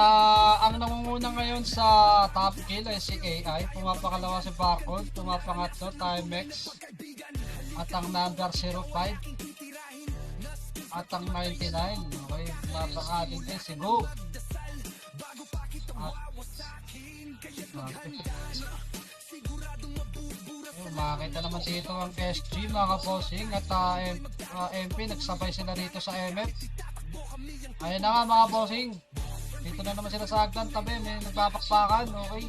ang nangunguna ngayon sa top kill ay si AI. Pumapakalawa si Barcode, pumapangatlo Timex. At ang number 05. At ang 99. Okay, napakading din si Go. Makita naman dito ang SG mga bossing at MP nagsabay sila dito sa MF. Ayun na nga mga bossing. Dito na naman sila sa hagdan tabi, may nagbabakbakan. Okay.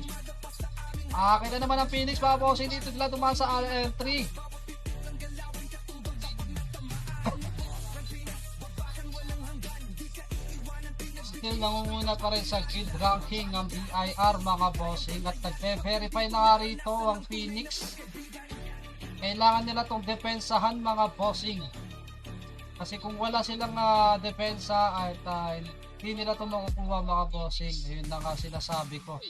Kita naman ang Phoenix mga bossing dito sila dumaan sa RL3. Still nangunguna pa rin sa guild ranking ang BIR mga bossing at nagpe-verify na nga rito ang Phoenix. Kailangan nila tong depensahan mga bossing. Kasi kung wala silang depensa at hindi nila ito makukuha mga bossing. Ayun na nga sinasabi ko.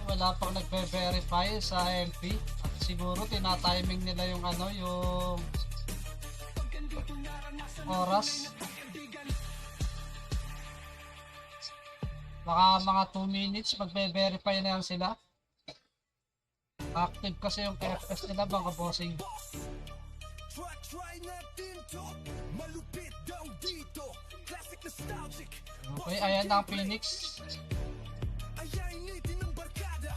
Wala wala pang nagbe-verify sa MP at siguro tinatiming nila yung ano, yung oras. Baka mga 2 minutes magbe-verify na yan sila. Active kasi yung KFS nila mga bossing. Try natin to. Malupit daw dito. Classic nostalgic. Okay, ayan na ang Phoenix. Ayainitin ng barkada.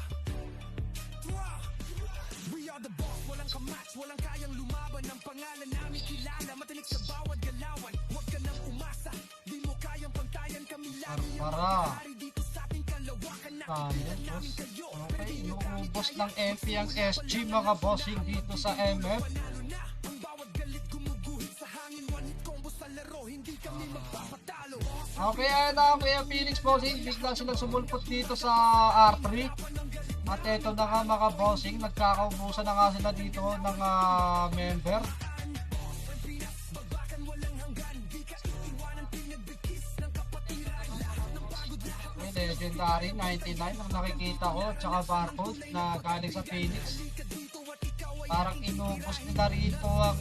We are the boss. Walang kamatch. Walang kayang lumaban. Ang pangalan namin kilala. Matinik sa bawat galawan. Huwag ka nang umasa. Di mo kayang pantayan. Kami lagi ang Para. hari dito sa ating kalawakan. Ayan, boss. Okay, inuubos ng MP ang SG mga bossing dito sa MF. Panalo na. Ang bawat galit gumuguhit sa hangin. One hit combo sa laro. Hindi kami magpapatalo. Okay, ayan na Kuya Phoenix bossing. Bigla silang sumulpot dito sa R3. At eto na nga mga bossing, nagkakaubusan na nga sila dito ng member. Okay, legendary 99 ang nakikita ko, tsaka barcode na galing sa Phoenix. Parang inubos nila rito ang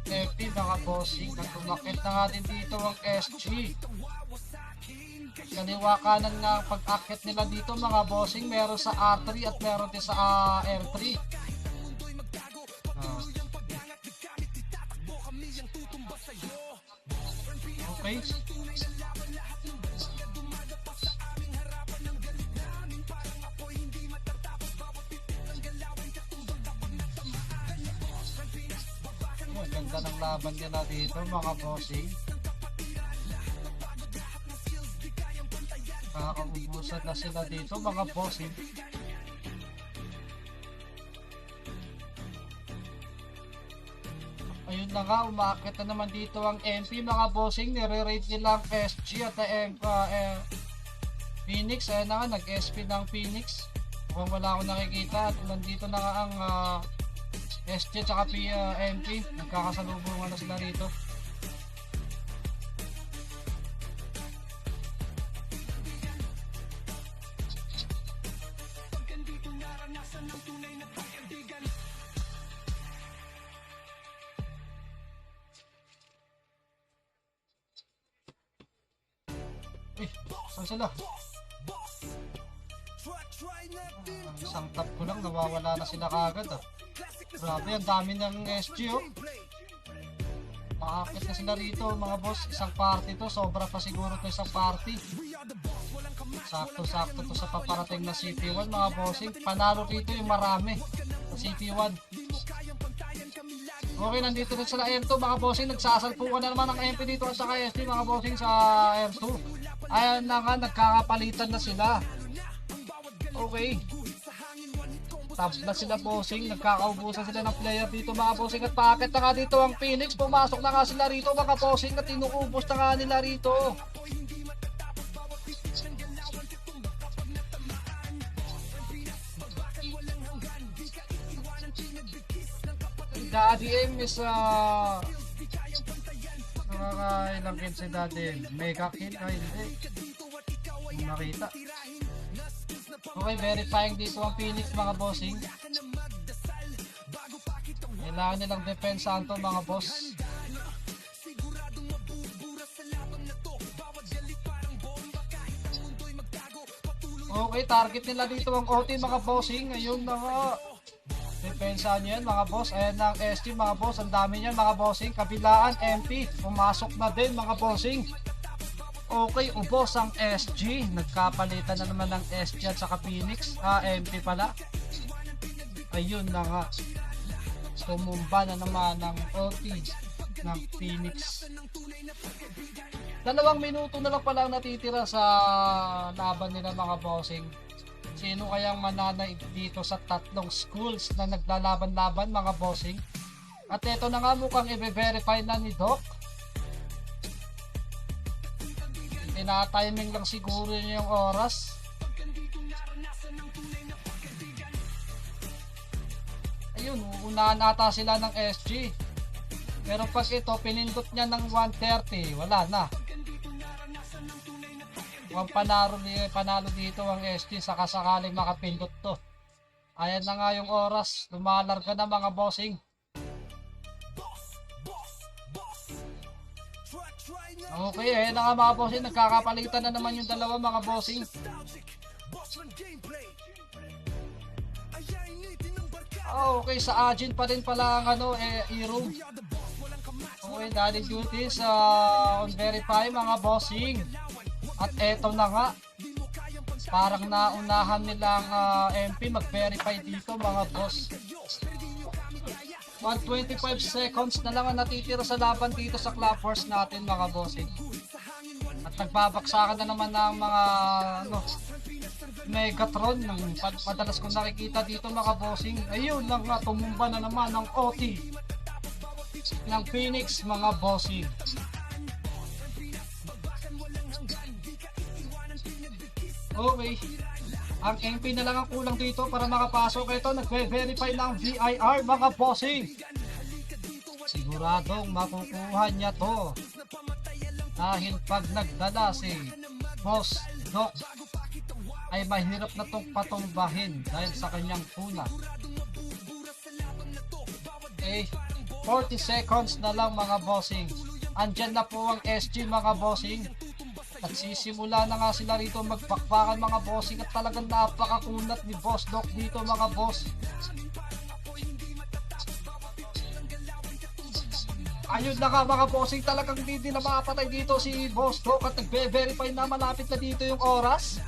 FP mga bossing. Nagtumakit na nga din dito ang SG. Kaliwa kanan nga ang pag-akit nila dito mga bossing, meron sa R3 at meron din sa R3. Okay. Oh, ganda ng laban nila dito mga bossing. Nakakaubusan na sila dito mga bossing. Ayun na nga, umaakit na naman dito ang MP mga bossing. Nire-rate nila ang SG at Phoenix. Ayan na nga, nag-SP ng Phoenix. Mukhang wala akong nakikita. At nandito na nga ang SG at MP. Nagkakasalubungan na sila rito. Eh, saan sila? Ang isang tap ko lang, nawawala na sila kagad ah. Grabe, ang dami ng SG oh. Maakit na sila rito mga boss. Isang party to, sobra pa siguro to isang party. Sakto-sakto to sa paparating na CP1 mga bossing. Panalo rito yung marami sa CP1. Okay, nandito na sila M2 mga bossing. Nagsasalpukan na naman ang MP dito at saka SD mga bossing sa M2. Ayan na nga, nagkakapalitan na sila. Okay. Tab na sila bossing. Nagkakaubusan sila ng player dito mga bossing. At paakit na nga dito ang Phoenix. Pumasok na nga sila rito mga bossing. At inuubos na nga nila rito. Daddy M is nakakailang kill si Daddy M. Mega kill? Ay hindi. Hindi makita. Okay, verifying dito ang Phoenix mga bossing. Kailangan nilang depensahan to mga boss. Okay, target nila dito ang OT mga bossing. Ayun na nga. Depensahan nyo yan mga boss. Ayan na ang SG mga boss. Ang dami niyan mga bossing. Kabilaan MP. Pumasok na din mga bossing. Okay, ubos ang SG. Nagkapalitan na naman ng SG at saka Phoenix. MP pala. Ayun na nga. Tumumba na naman ng OT ng Phoenix. 2 minuto na lang pala ang natitira sa laban nila mga bossing. Sino kayang mananay dito sa 3 schools na naglalaban-laban mga bossing? At ito na nga, mukhang i-verify na ni Doc. Tina-timing lang siguro niya yung oras. Ayun, unahan ata sila ng SG. Pero pag ito, pinindot niya ng 130, wala na. Mukhang panalo dito ang SG saka sakaling makapindot to. Ayan na nga yung oras. Lumalarga na mga bossing. Okay, ayan na nga mga bossing. Nagkakapalitan na naman yung dalawa mga bossing. Okay, sa Ajin pa rin pala ang ano, i-room. Okay, Daddy Duties on verify mga bossing. At eto na nga. Parang naunahan nilang MP mag-verify dito mga boss. 125 seconds na lang ang natitira sa laban dito sa Club Wars natin mga bossing. At nagbabaksakan na naman ng mga ano, Megatron ng madalas kong nakikita dito mga bossing. Ayun lang nga, tumumba na naman ng OT ng Phoenix mga bossing. Okay, ang MP na lang ang kulang dito para makapasok. Ito, nagve-verify ng VIR mga bossing. Siguradong makukuha niya to dahil pag nagdala si Boss Doc ay mahirap na tong patumbahin dahil sa kanyang puna. Okay, 40 seconds na lang mga bossing. Andyan na po ang SG mga bossing. Nagsisimula na nga sila rito magpakpakan mga bossing at talagang napakakunat ni Boss Doc dito mga boss. Ayun na nga mga bossing, talagang hindi na makapatay dito si Boss Doc at nagbe-verify na malapit na dito yung oras.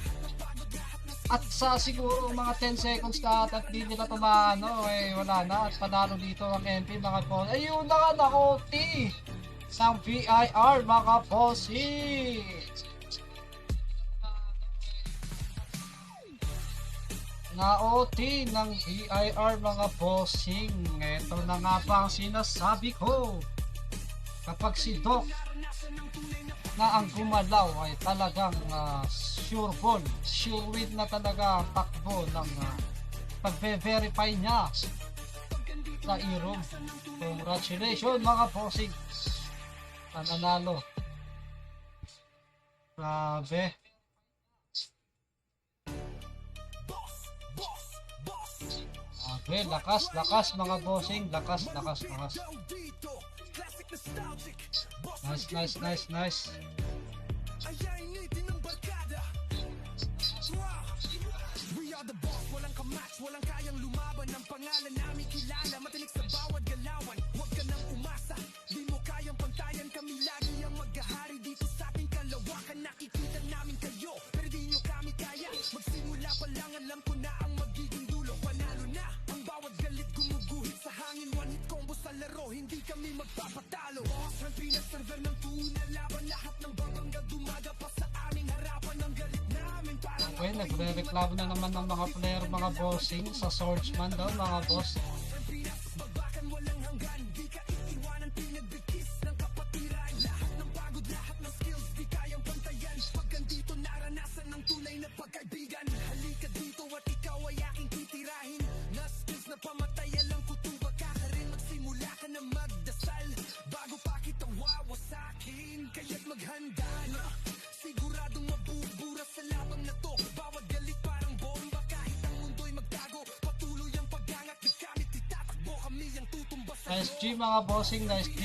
At sa siguro mga 10 seconds na at hindi nila tumano, wala na at panalo dito ang MP mga boss. Ayun na nga, nakoti sang VIR mga bossing. Na-OT ng VIR mga bossing. Ito na nga pa ang sinasabi ko. Kapag si Doc na ang gumalaw ay talagang sure ball, sure win na talaga ang takbo ng pagbe-verify niya sa e-room. Congratulations mga bossing. Nanalo. Grabe. Okay, lakas mga bossing. Lakas. Nice. We are the boss, walang kamatch, walang kayang lumaban. Ang pangalan namin kilala, matinik sa bawat galawan. Huwag ka nang umasa, di mo kayang pantayan. Kami lagi ang maghahari dito sa ating kalawakan. Nakikita namin kayo, pero di nyo kami kaya. Magsimula pa lang, alam ko na ang magiging dulo. Panalo na, ang bawat galit gumuguhit sa hangin. One hit combo sa laro, hindi kami magpapatalo. Boss, ang pinaserver ng tuna, laban lahat ng babangga dumaga pa sa aming harapan. Ang galit namin parang Okay, nagre-reklamo na naman ng mga player mga bossing sa swordsman daw mga boss. Babakan walang hanggan, di ka iiwanan, pinagbigkis ng kapatiran. Lahat ng pagod, lahat ng skills, di kayang pantayan. Pag andito naranasan ng tunay na pagkaibigan. Halika dito at ikaw ay aking titirahin. Na skills na pamatay, alam ko tuba ka rin. Magsimula ka na magdasal bago pa kita wawasakin. Kaya't maghanda na, siguradong mabubura sa labang na to. Bawat galit parang bomba, kahit ang mundo'y magtago. Patuloy ang pag-angat, di kami titatakbo. Kami ang tutumba sa Nice G mga bossing, nice G.